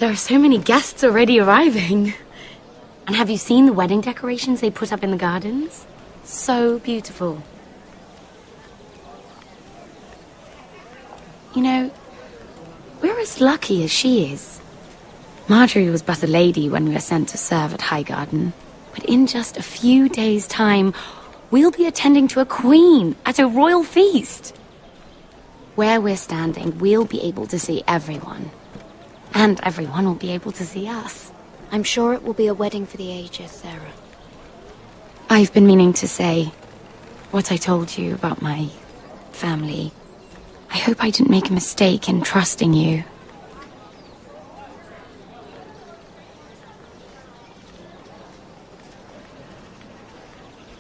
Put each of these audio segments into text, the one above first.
There are so many guests already arriving. And have you seen the wedding decorations they put up in the gardens? So beautiful. You know, we're as lucky as she is. Marjorie was but a lady when we were sent to serve at Highgarden. But in just a few days' time, we'll be attending to a queen at a royal feast. Where we're standing, we'll be able to see everyone. And everyone will be able to see us. I'm sure it will be a wedding for the ages, Sarah. I've been meaning to say what I told you about my family. I hope I didn't make a mistake in trusting you.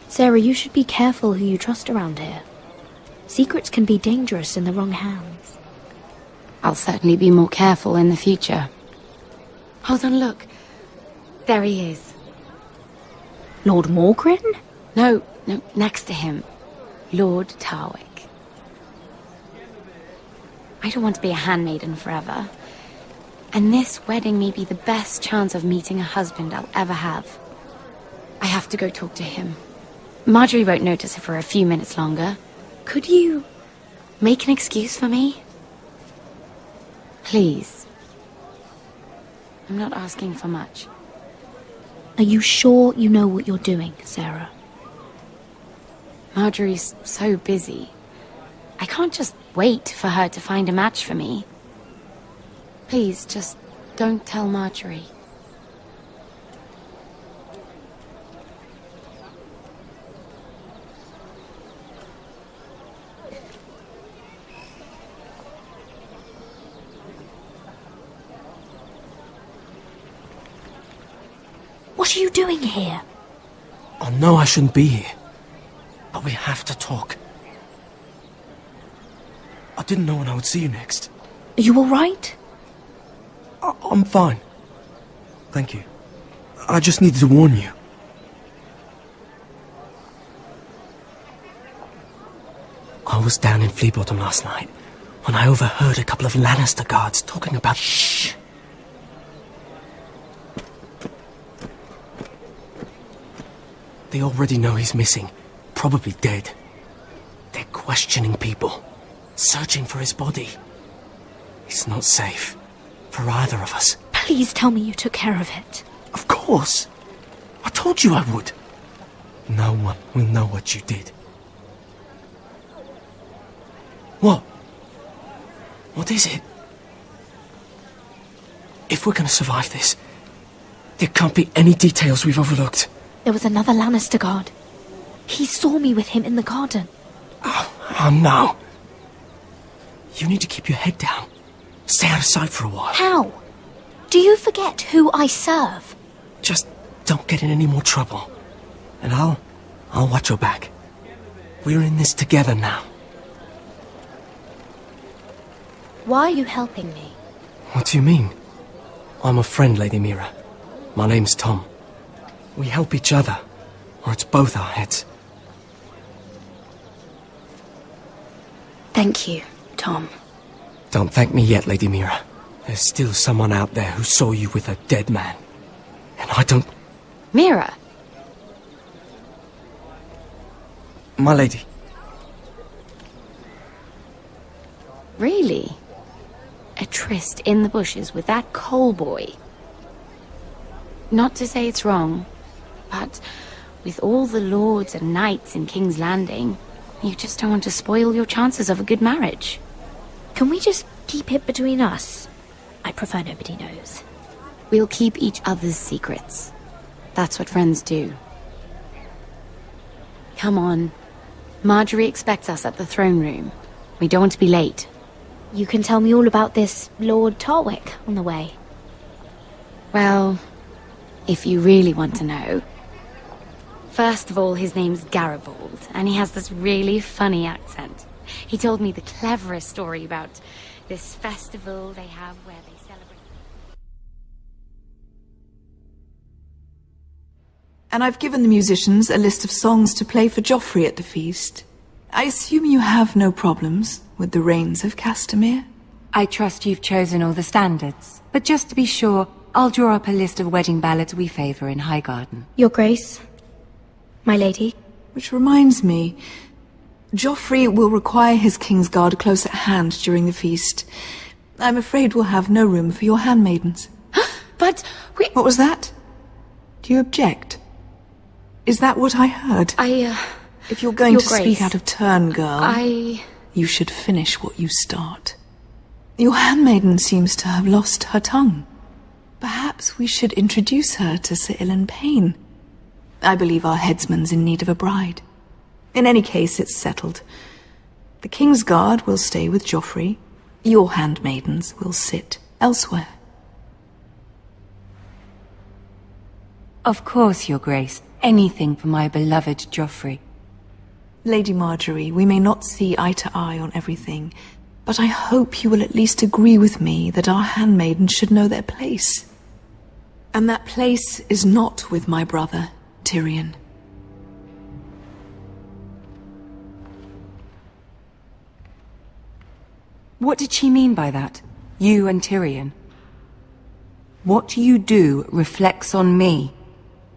Sarah, you should be careful who you trust around here. Secrets can be dangerous in the wrong hands. I'll certainly be more careful in the future. Hold on, look. There he is. Lord Morgrin? No, next to him. Lord Tarwick. I don't want to be a handmaiden forever. And this wedding may be the best chance of meeting a husband I'll ever have. I have to go talk to him. Marjorie won't notice it for a few minutes longer. Could you make an excuse for me? Please. I'm not asking for much. Are you sure you know what you're doing, Sarah? Marjorie's so busy. I can't just wait for her to find a match for me. Please, just don't tell Marjorie. What are you doing here? I know I shouldn't be here, but we have to talk. I didn't know when I would see you next. Are you all right? I'm fine. Thank you. I just needed to warn you. I was down in Fleabottom last night when I overheard a couple of Lannister guards talking about... Shh! They already know he's missing, probably dead. They're questioning people, searching for his body. It's not safe for either of us. Please tell me you took care of it. Of course. I told you I would. No one will know what you did. What? What is it? If we're gonna survive this, there can't be any details we've overlooked. There was another Lannister guard. He saw me with him in the garden. Oh no. You need to keep your head down. Stay out of sight for a while. How? Do you forget who I serve? Just don't get in any more trouble. And I'll watch your back. We're in this together now. Why are you helping me? What do you mean? I'm a friend, Lady Mira. My name's Tom. We help each other, or it's both our heads. Thank you, Tom. Don't thank me yet, Lady Mira. There's still someone out there who saw you with a dead man. And I don't... Mira! My lady. Really? A tryst in the bushes with that coal boy? Not to say it's wrong, but with all the lords and knights in King's Landing, you just don't want to spoil your chances of a good marriage. Can we just keep it between us? I prefer nobody knows. We'll keep each other's secrets. That's what friends do. Come on. Marjorie expects us at the throne room. We don't want to be late. You can tell me all about this Lord Tarwick on the way. Well, if you really want to know. First of all, his name's Garibald, and he has this really funny accent. He told me the cleverest story about this festival they have where they celebrate... And I've given the musicians a list of songs to play for Joffrey at the feast. I assume you have no problems with the rains of Castamere? I trust you've chosen all the standards, but just to be sure, I'll draw up a list of wedding ballads we favour in Highgarden. Your Grace, my lady. Which reminds me, Joffrey will require his Kingsguard close at hand during the feast. I'm afraid we'll have no room for your handmaidens. But we... What was that? Do you object? Is that what I heard? If you're going to speak out of turn, girl, you should finish what you start. Your handmaiden seems to have lost her tongue. Perhaps we should introduce her to Sir Ilan Payne. I believe our headsman's in need of a bride. In any case, it's settled. The Kingsguard will stay with Joffrey. Your handmaidens will sit elsewhere. Of course, Your Grace. Anything for my beloved Joffrey. Lady Marjorie, we may not see eye to eye on everything, but I hope you will at least agree with me that our handmaidens should know their place. And that place is not with my brother, Tyrion. What did she mean by that? You and Tyrion? What you do reflects on me.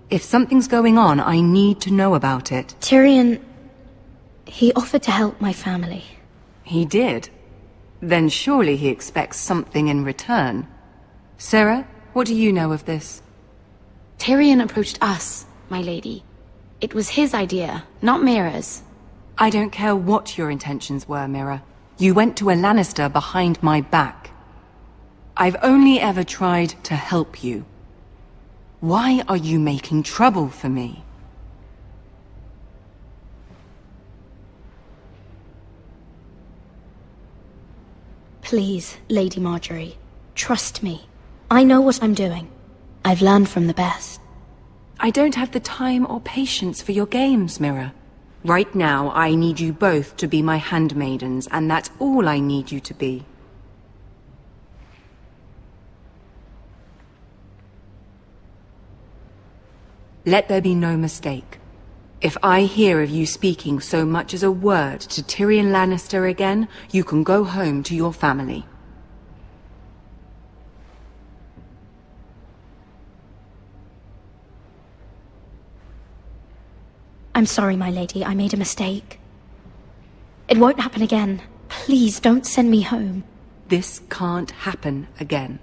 If something's going on, I need to know about it. Tyrion... he offered to help my family. He did? Then surely he expects something in return. Sarah, what do you know of this? Tyrion approached us, my lady. It was his idea, not Mira's. I don't care what your intentions were, Mira. You went to a Lannister behind my back. I've only ever tried to help you. Why are you making trouble for me? Please, Lady Marjorie, trust me. I know what I'm doing. I've learned from the best. I don't have the time or patience for your games, Mira. Right now, I need you both to be my handmaidens, and that's all I need you to be. Let there be no mistake. If I hear of you speaking so much as a word to Tyrion Lannister again, you can go home to your family. I'm sorry, my lady. I made a mistake. It won't happen again. Please, don't send me home. This can't happen again.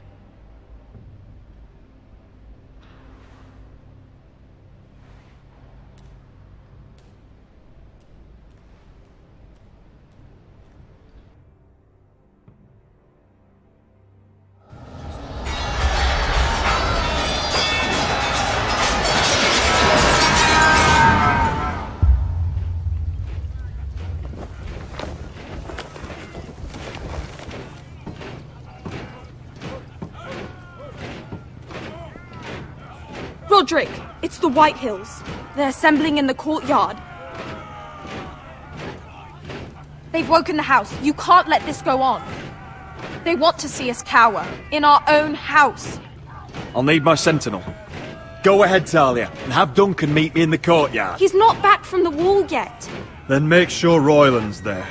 Roderick, it's the White Hills. They're assembling in the courtyard. They've woken the house. You can't let this go on. They want to see us cower. In our own house. I'll need my sentinel. Go ahead, Talia, and have Duncan meet me in the courtyard. He's not back from the wall yet. Then make sure Royland's there.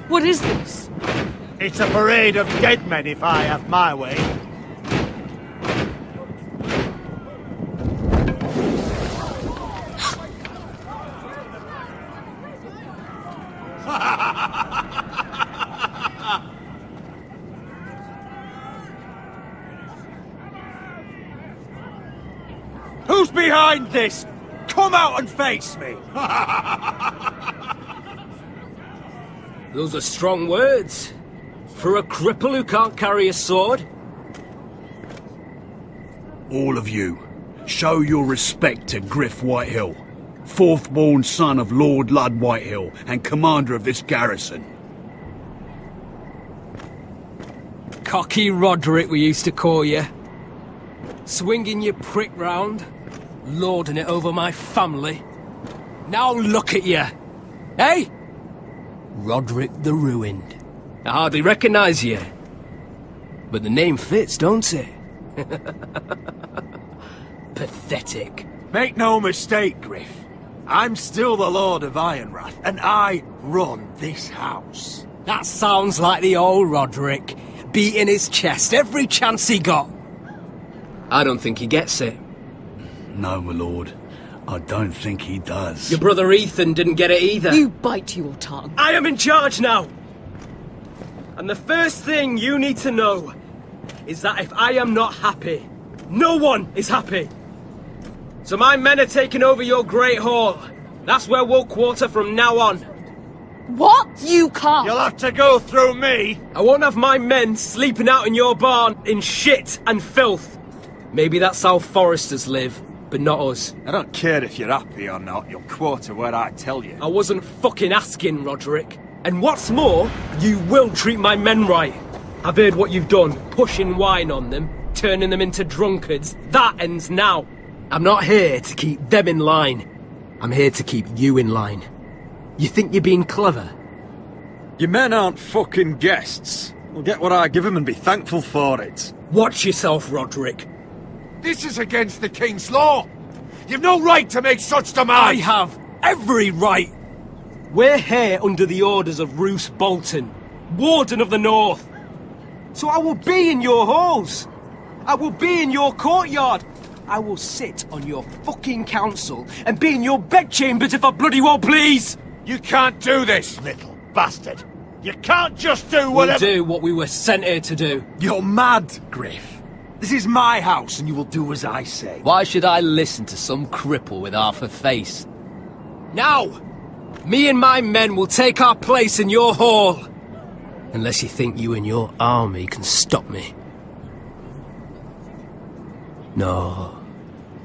What is this? It's a parade of dead men, if I have my way. Who's behind this? Come out and face me! Those are strong words. For a cripple who can't carry a sword? All of you, show your respect to Griff Whitehill. fourth-born son of Lord Lud Whitehill and commander of this garrison. Cocky Roderick, we used to call you. Swinging your prick round, lording it over my family. Now look at you. Hey? Roderick the Ruined. I hardly recognise you. But the name fits, don't it? Pathetic. Make no mistake, Griff. I'm still the Lord of Ironrath, and I run this house. That sounds like the old Roderick, beating his chest every chance he got. I don't think he gets it. No, my lord. I don't think he does. Your brother Ethan didn't get it either. You bite your tongue. I am in charge now! And the first thing you need to know is that if I am not happy, no one is happy. So my men are taking over your Great Hall. That's where we'll quarter from now on. What? You can't! You'll have to go through me! I won't have my men sleeping out in your barn in shit and filth. Maybe that's how foresters live, but not us. I don't care if you're happy or not, you'll quarter where I tell you. I wasn't fucking asking, Roderick. And what's more, you will treat my men right. I've heard what you've done, pushing wine on them, turning them into drunkards. That ends now. I'm not here to keep them in line. I'm here to keep you in line. You think you're being clever? Your men aren't fucking guests. We'll get what I give them and be thankful for it. Watch yourself, Roderick. This is against the King's law. You've no right to make such demands. I have every right. We're here under the orders of Roose Bolton, Warden of the North. So I will be in your halls. I will be in your courtyard. I will sit on your fucking council and be in your bedchambers if I bloody well please. You can't do this, little bastard. You can't just do whatever— We'll do what we were sent here to do. You're mad, Griff. This is my house and you will do as I say. Why should I listen to some cripple with half a face? Now, me and my men will take our place in your hall. Unless you think you and your army can stop me. No,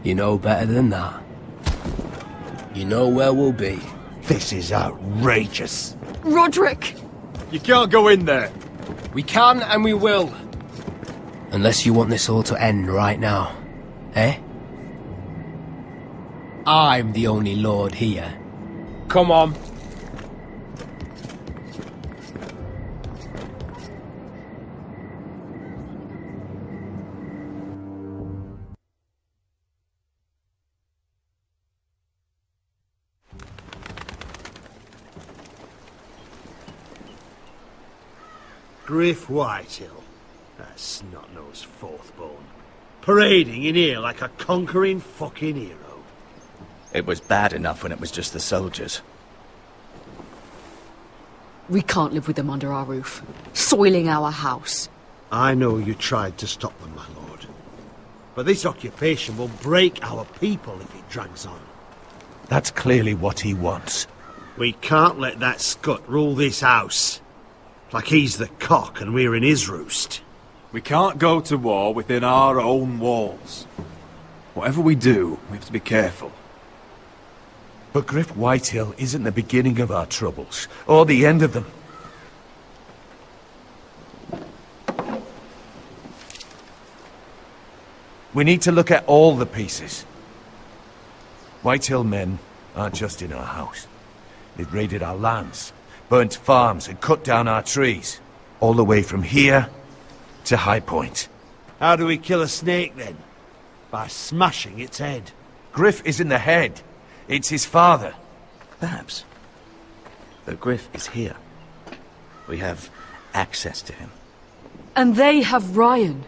you know better than that. You know where we'll be. This is outrageous. Roderick! You can't go in there. We can and we will. Unless you want this all to end right now. Eh? I'm the only lord here. Come on. Griff Whitehill, that snot-nosed fourth-born, parading in here like a conquering fucking hero. It was bad enough when it was just the soldiers. We can't live with them under our roof, soiling our house. I know you tried to stop them, my lord. But this occupation will break our people if it drags on. That's clearly what he wants. We can't let that scut rule this house. Like he's the cock and we're in his roost. We can't go to war within our own walls. Whatever we do, we have to be careful. But Griff Whitehill isn't the beginning of our troubles, or the end of them. We need to look at all the pieces. Whitehill men aren't just in our house. They've raided our lands, burnt farms and cut down our trees. All the way from here to High Point. How do we kill a snake then? By smashing its head. Griff isn't the head. It's his father. Perhaps. But Griff is here. We have access to him. And they have Ryan.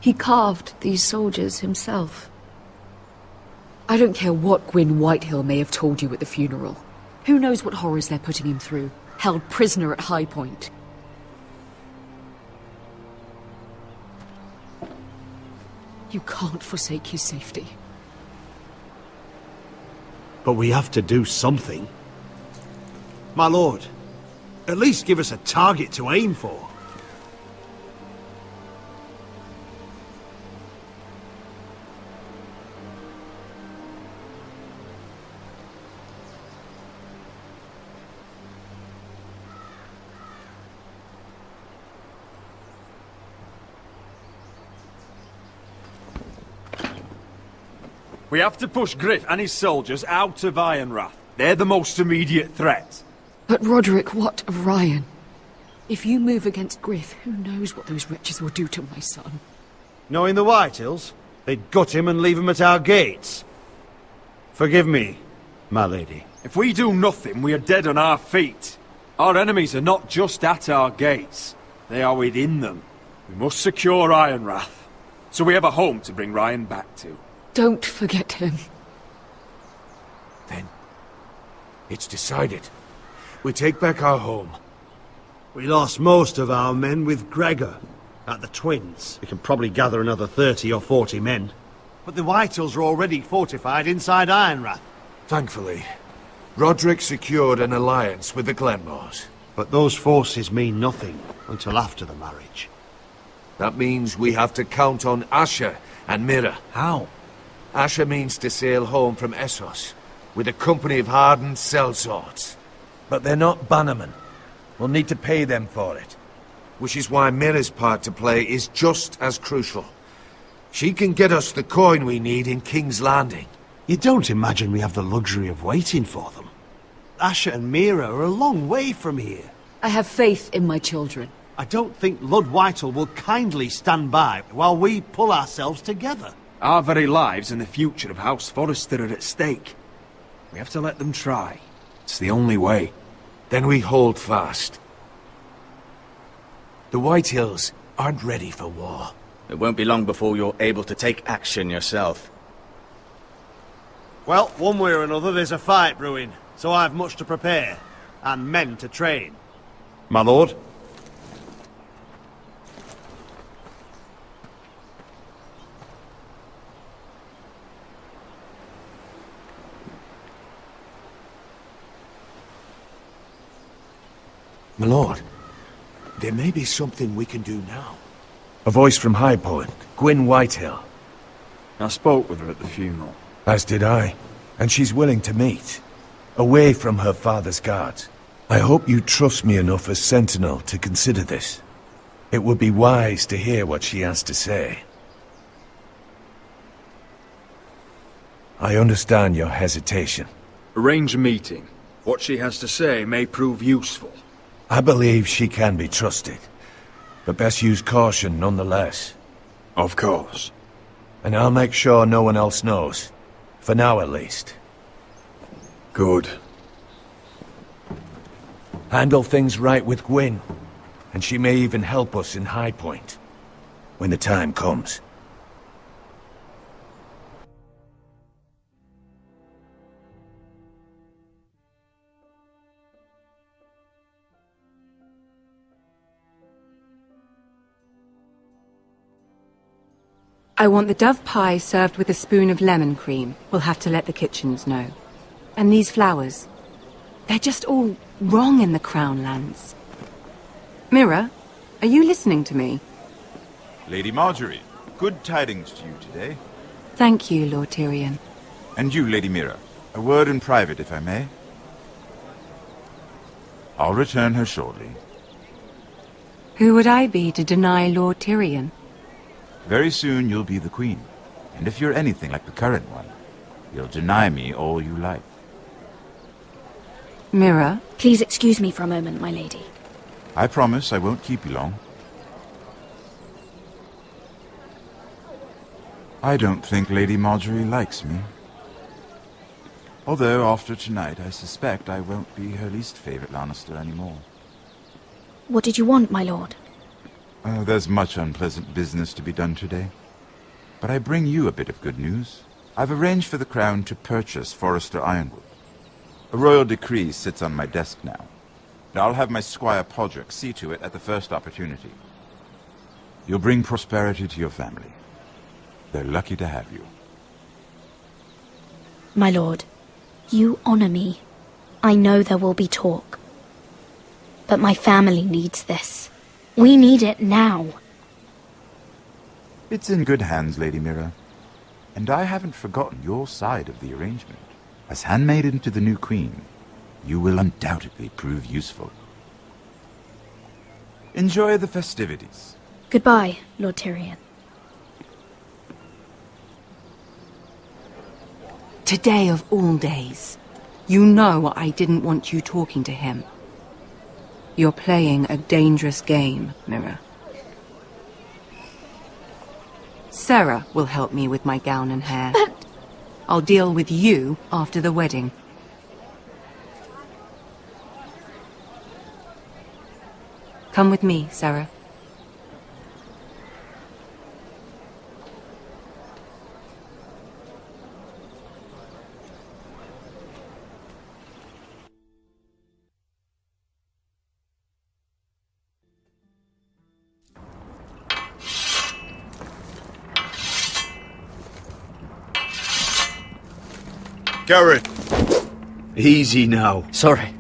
He carved these soldiers himself. I don't care what Gwyn Whitehill may have told you at the funeral. Who knows what horrors they're putting him through, held prisoner at High Point. You can't forsake his safety. But we have to do something. My lord, at least give us a target to aim for. We have to push Griff and his soldiers out of Ironrath. They're the most immediate threat. But Roderick, what of Ryan? If you move against Griff, who knows what those wretches will do to my son? Knowing the Whitehills, they'd gut him and leave him at our gates. Forgive me, my lady. If we do nothing, we are dead on our feet. Our enemies are not just at our gates. They are within them. We must secure Ironrath, so we have a home to bring Ryan back to. Don't forget him. Then, it's decided. We take back our home. We lost most of our men with Gregor at the Twins. We can probably gather another 30 or 40 men. But the Whitehills are already fortified inside Ironrath. Thankfully, Roderick secured an alliance with the Glenmores. But those forces mean nothing until after the marriage. That means we have to count on Asher and Mira. How? Asher means to sail home from Essos, with a company of hardened sellswords. But they're not bannermen. We'll need to pay them for it. Which is why Mira's part to play is just as crucial. She can get us the coin we need in King's Landing. You don't imagine we have the luxury of waiting for them? Asher and Mira are a long way from here. I have faith in my children. I don't think Lord Whitehall will kindly stand by while we pull ourselves together. Our very lives and the future of House Forrester are at stake. We have to let them try. It's the only way. Then we hold fast. The Whitehills aren't ready for war. It won't be long before you're able to take action yourself. Well, one way or another there's a fight brewing, so I've much to prepare, and men to train. My lord? My lord, there may be something we can do now. A voice from High Point, Gwyn Whitehill. I spoke with her at the funeral. As did I. And she's willing to meet. Away from her father's guards. I hope you trust me enough as Sentinel to consider this. It would be wise to hear what she has to say. I understand your hesitation. Arrange a meeting. What she has to say may prove useful. I believe she can be trusted, but best use caution nonetheless. Of course. And I'll make sure no one else knows. For now, at least. Good. Handle things right with Gwyn, and she may even help us in High Point, when the time comes. I want the dove pie served with a spoon of lemon cream. We'll have to let the kitchens know. And these flowers. They're just all wrong in the Crown lands. Mira, are you listening to me? Lady Marjorie, good tidings to you today. Thank you, Lord Tyrion. And you, Lady Mira. A word in private, if I may. I'll return her shortly. Who would I be to deny Lord Tyrion? Very soon you'll be the queen. And if you're anything like the current one, you'll deny me all you like. Mira? Please excuse me for a moment, my lady. I promise I won't keep you long. I don't think Lady Marjorie likes me. Although, after tonight, I suspect I won't be her least favorite Lannister anymore. What did you want, my lord? There's much unpleasant business to be done today. But I bring you a bit of good news. I've arranged for the Crown to purchase Forrester Ironwood. A royal decree sits on my desk now. And I'll have my squire Podrick see to it at the first opportunity. You'll bring prosperity to your family. They're lucky to have you. My lord, you honor me. I know there will be talk. But my family needs this. We need it now. It's in good hands, Lady Mira. And I haven't forgotten your side of the arrangement. As handmaiden to the new queen, you will undoubtedly prove useful. Enjoy the festivities. Goodbye, Lord Tyrion. Today of all days, you know I didn't want you talking to him. You're playing a dangerous game, Mira. Sarah will help me with my gown and hair. But... I'll deal with you after the wedding. Come with me, Sarah. Garrett! Easy now. Sorry.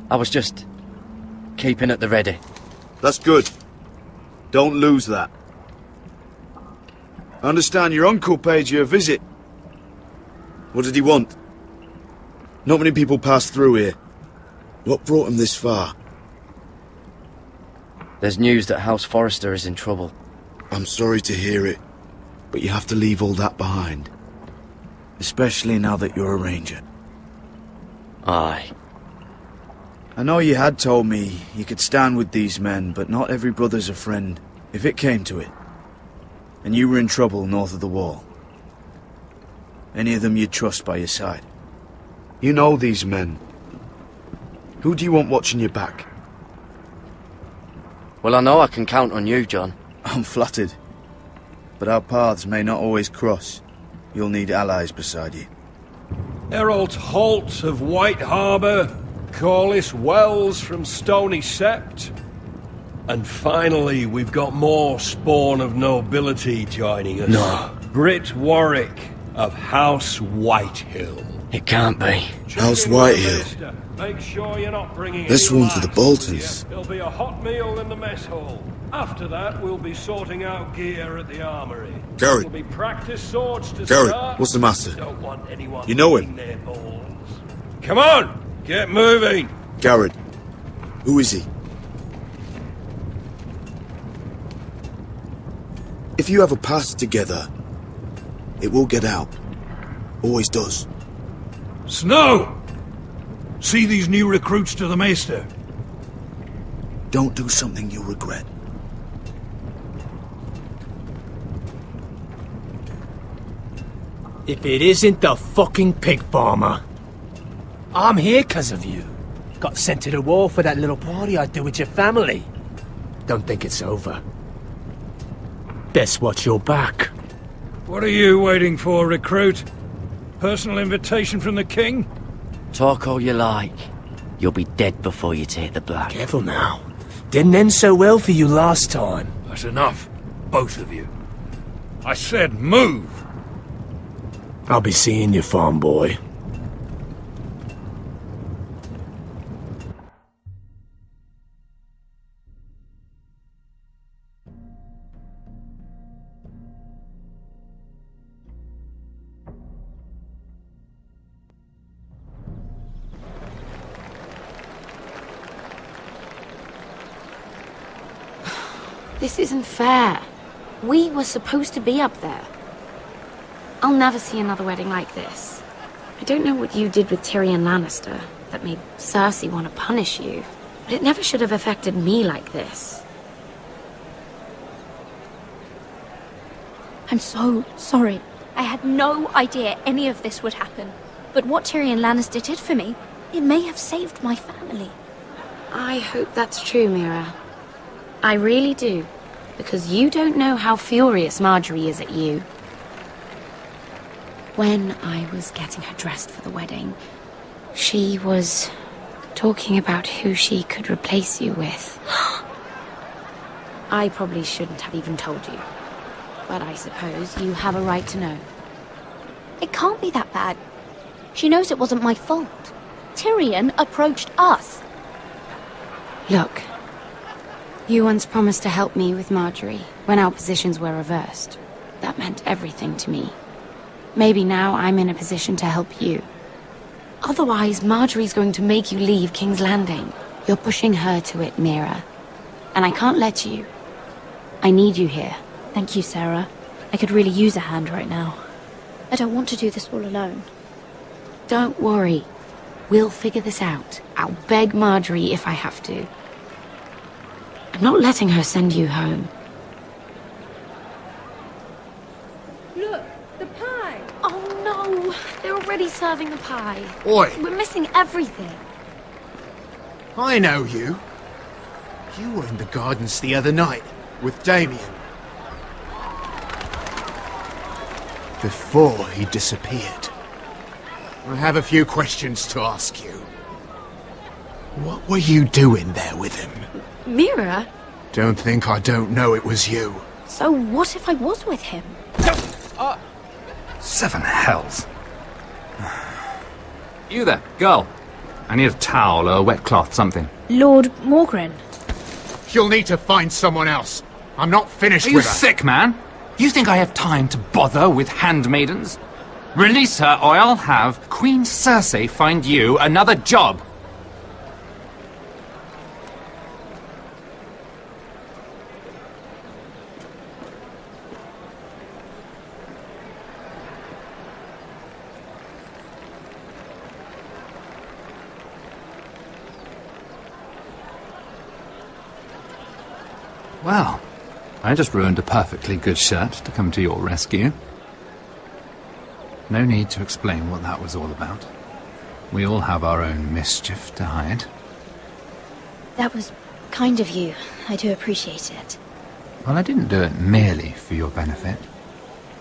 I was just... keeping at the ready. That's good. Don't lose that. I understand your uncle paid you a visit. What did he want? Not many people pass through here. What brought him this far? There's news that House Forrester is in trouble. I'm sorry to hear it, but you have to leave all that behind. Especially now that you're a ranger. Aye. I know you had told me you could stand with these men, but not every brother's a friend, if it came to it. And you were in trouble north of the wall. Any of them you'd trust by your side. You know these men. Who do you want watching your back? Well, I know I can count on you, John. I'm flattered. But our paths may not always cross. You'll need allies beside you. Errol Holt of White Harbour, Corliss Wells from Stony Sept. And finally, we've got more spawn of nobility joining us. No. Britt Warwick of House Whitehill. It can't be. House Whitehill. Make sure you're not bringing This any one's for the lads. Boltons. There'll be a hot meal in the mess hall. After that, we'll be sorting out gear at the armory. Garrett. There'll be practice swords to Garrett, start. what's the matter? Don't want anyone You know him? eating their balls. Come on, get moving. Garrett. Who is he? If you have a past together, it will get out. Always does. Snow! See these new recruits to the Maester? Don't do something you'll regret. If it isn't the fucking pig farmer. I'm here 'cause of you. Got sent to the war for that little party I do with your family. Don't think it's over. Best watch your back. What are you waiting for, recruit? Personal invitation from the king? Talk all you like. You'll be dead before you take the black. Careful now. Didn't end so well for you last time. That's enough, both of you. I said move! I'll be seeing you, farm boy. This isn't fair. We were supposed to be up there. I'll never see another wedding like this. I don't know what you did with Tyrion Lannister that made Cersei want to punish you, but it never should have affected me like this. I'm so sorry. I had no idea any of this would happen. But what Tyrion Lannister did for me, it may have saved my family. I hope that's true, Mira. I really do, because you don't know how furious Marjorie is at you. When I was getting her dressed for the wedding, she was talking about who she could replace you with. I probably shouldn't have even told you, but I suppose you have a right to know. It can't be that bad. She knows it wasn't my fault. Tyrion approached us. Look, you once promised to help me with Marjorie when our positions were reversed. That meant everything to me. Maybe now I'm in a position to help you. Otherwise, Marjorie's going to make you leave King's Landing. You're pushing her to it, Mira. And I can't let you. I need you here. Thank you, Sarah. I could really use a hand right now. I don't want to do this all alone. Don't worry. We'll figure this out. I'll beg Marjorie if I have to. I'm not letting her send you home. Look, the pie! Oh no! They're already serving the pie. Oi! We're missing everything. I know you. You were in the gardens the other night with Damien. Before he disappeared. I have a few questions to ask you. What were you doing there with him? Mira? Don't think I don't know it was you. So what if I was with him? Seven hells. You there, girl. I need a towel or a wet cloth, something. Lord Morgren. You'll need to find someone else. I'm not finished Are with you her. sick, man? You think I have time to bother with handmaidens? Release her, or I'll have Queen Cersei find you another job. Well, I just ruined a perfectly good shirt to come to your rescue. No need to explain what that was all about. We all have our own mischief to hide. That was kind of you. I do appreciate it. Well, I didn't do it merely for your benefit.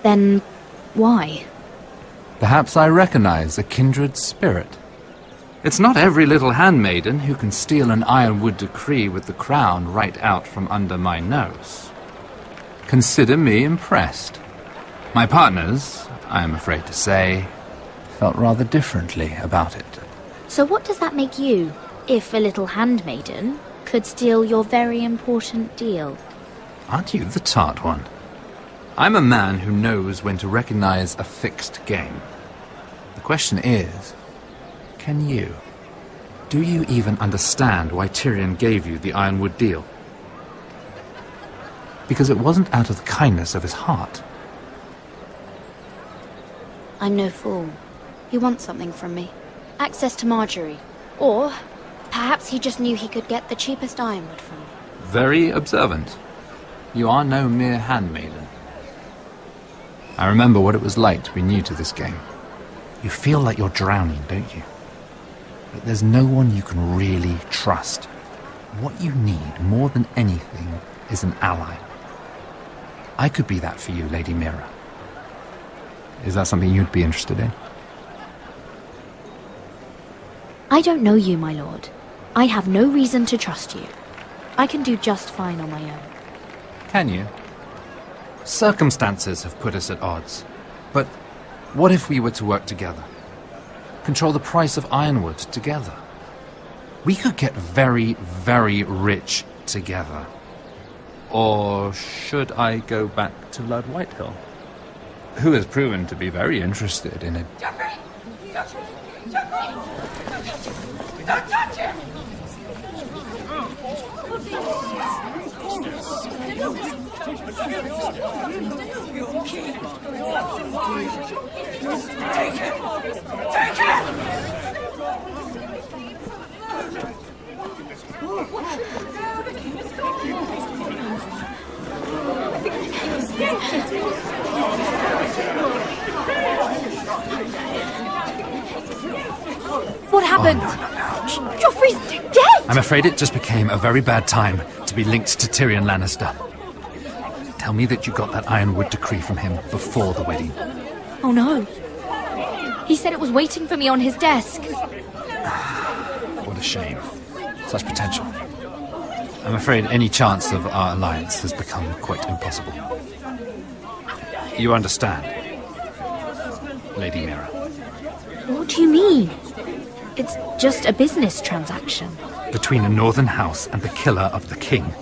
Then why? Perhaps I recognize a kindred spirit. It's not every little handmaiden who can steal an ironwood decree with the crown right out from under my nose. Consider me impressed. My partners, I am afraid to say, felt rather differently about it. So what does that make you, if a little handmaiden could steal your very important deal? Aren't you the tart one? I'm a man who knows when to recognize a fixed game. The question is, can you? Do you even understand why Tyrion gave you the ironwood deal? Because it wasn't out of the kindness of his heart. I'm no fool. He wants something from me. Access to Marjorie. Or perhaps he just knew he could get the cheapest ironwood from me. Very observant. You are no mere handmaiden. I remember what it was like to be new to this game. You feel like you're drowning, don't you? But there's no one you can really trust. What you need more than anything is an ally. I could be that for you, Lady Mira. Is that something you'd be interested in? I don't know you, my lord. I have no reason to trust you. I can do just fine on my own. Can you? Circumstances have put us at odds. But what if we were to work together? Control the price of ironwood together? We could get very, very rich together. Or should I go back to Lord Whitehill, who has proven to be very interested in it? Don't touch him! Take him! Take him! What happened? Joffrey's dead! I'm afraid it just became a very bad time to be linked to Tyrion Lannister. Tell me that you got that ironwood decree from him before the wedding. Oh no. He said it was waiting for me on his desk. What a shame. Such potential. I'm afraid any chance of our alliance has become quite impossible. You understand, Lady Mira? What do you mean? It's just a business transaction. between a northern house and the killer of the king,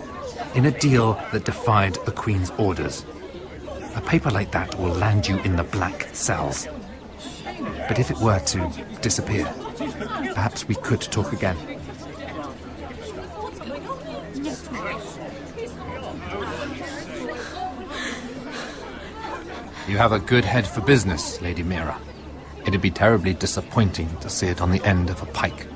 in a deal that defied the Queen's orders. A paper like that will land you in the black cells. But if it were to disappear, perhaps we could talk again. You have a good head for business, Lady Mira. It'd be terribly disappointing to see it on the end of a pike.